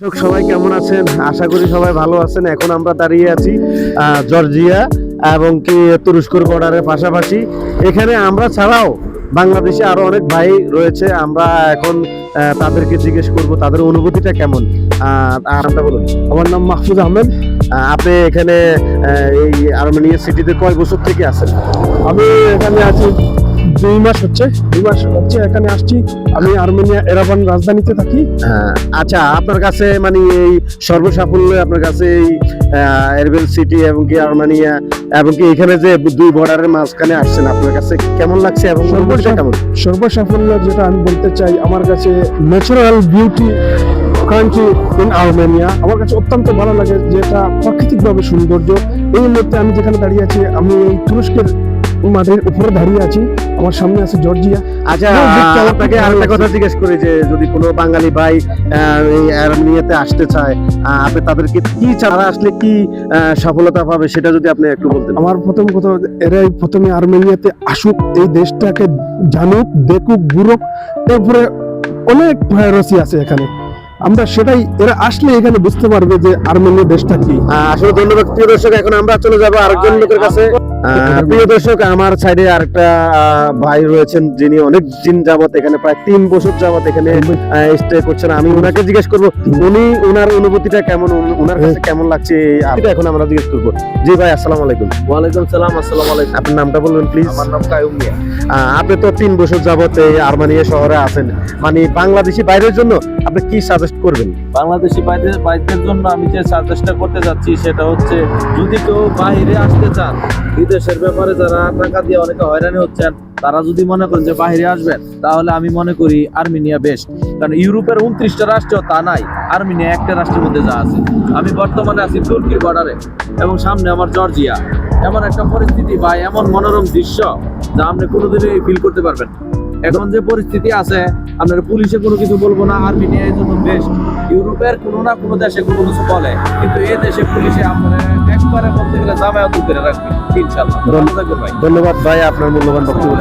সবাই কেমন আছেন? আশা করি সবাই ভালো আছেন। এখন আমরা দাঁড়িয়ে আছি জর্জিয়া এবং কি তুরস্কর বর্ডারের পাশাপাশি। এখানে আমরা ছাড়াও বাংলাদেশে আরো অনেক ভাই রয়েছে। আমরা এখন তাদেরকে জিজ্ঞেস করব তাদের অনুভূতিটা কেমন। নামটা বলুন। আমার নাম মাহফুজ আহমেদ। আপনি এখানে এই আর্মেনিয়া সিটিতে কয় বছর থেকে আছেন? আমি এখানে আছি 2 মাস হচ্ছে। এখানে আসছি। আমি আর্মেনিয়া এরাভান রাজধানীতে থাকি। আচ্ছা, আপনার কাছে মানে এই সর্বসাফল্য আপনার কাছে এই এরবিল সিটি এবং কি আর্মেনিয়া এবং কি এখানে যে দুই বর্ডারের মাঝখানে আসছেন, আপনার কাছে কেমন লাগছে এবং কেমন? সর্বসাফল্য যেটা আমি বলতে চাই, আমার কাছে natural beauty country in Armenia আমার কাছে অত্যন্ত ভালো লাগে, যেটা প্রাকৃতিকভাবে সৌন্দর্য। এই মুহূর্তে আমি যেখানে দাঁড়িয়ে আছি, আমি এই তুরস্কের মাটির উপরে দাঁড়িয়ে আছি। আমার সামনে আছে জর্জিয়া। আচ্ছা, আপনাকে আরেকটা কথা জিজ্ঞেস করি যে যদি কোনো বাঙালি ভাই এই আর্মেনিয়াতে আসতে চায়, আপনি তাদেরকে কি ছাড়া আসলে কি সফলতা পাবে সেটা যদি আপনি একটু বলতেন। আমার প্রথম কথা, এরাই প্রথমে আর্মেনিয়াতে আসুক, এই দেশটাকে জানুক, দেখুক, ঘুরুক। এরপরে অনেক ভাইরাসই আছে এখানে, আমরা সেটাই এরা আসলে এখানে বুঝতে পারবে যে আর্মেনিয়া দেশটা কি। আসলে ধন্যবাদ প্রিয় দর্শক। এখন আমরা চলে যাবো আরেকজন লোকের কাছে। প্রিয় দর্শক, আমার সাইডে আরেকটা ভাই রয়েছেন যিনি অনেক দিন যাবত এখানে, প্রায় 3 বছর যাবত এখানে স্টে করছেন। আমি ওনাকে জিজ্ঞেস করবো উনি ওনার অনুভূতিটা কেমন, ওনার কাছে কেমন লাগছে। এখন আমরা জিজ্ঞেস করবো। জি ভাই, আসসালামু আলাইকুম। ওয়ালাইকুম সালাম। আসসালামু আলাইকুম। আপনার নামটা বলবেন প্লিজ। আমার নাম কায়ুম মিয়া। আপনি তো 3 বছর যাবত এই আর্মেনিয়া শহরে আছেন, মানে বাংলাদেশি বাইরের জন্য আপনি কি সাজেস্ট করবেন? বাংলাদেশি বাইরের জন্য আমি যে সাজেস্টটা করতে যাচ্ছি সেটা হচ্ছে, যদি কেউ বাইরে আসতে চান, বিদেশের ব্যাপারে যারা টাকা দিয়ে অনেকে হয়রানি হচ্ছেন, তারা যদি মনে করেন যে বাইরে আসবেন, তাহলে আমি মনে করি আর্মেনিয়া বেস্ট। কারণ ইউরোপের 29টা রাষ্ট্র তা নাই, আর্মেনিয়া একটা রাষ্ট্রের মধ্যে যা আছে। আমি বর্তমানে আছি তুর্কির বর্ডারে এবং সামনে আমার জর্জিয়া। এমন একটা পরিস্থিতি বা এমন মনোরম দৃশ্য যা আপনি কোনোদিনই ফিল করতে পারবেন। এখন যে পরিস্থিতি আছে, আপনার পুলিশে কোনো কিছু বলবো না, আর্মেনিয়া এই জন্য বেস্ট। ইউরোপের কোনো না কোনো দেশে কোনো কিছু বলে, কিন্তু এই দেশে পুলিশে আপনার একবারে বলতে গেলে জামায়াত করে রাখবে ইনশাআল্লাহ। ভাই ধন্যবাদ ভাই আপনার মূল্যবান বক্তব্য।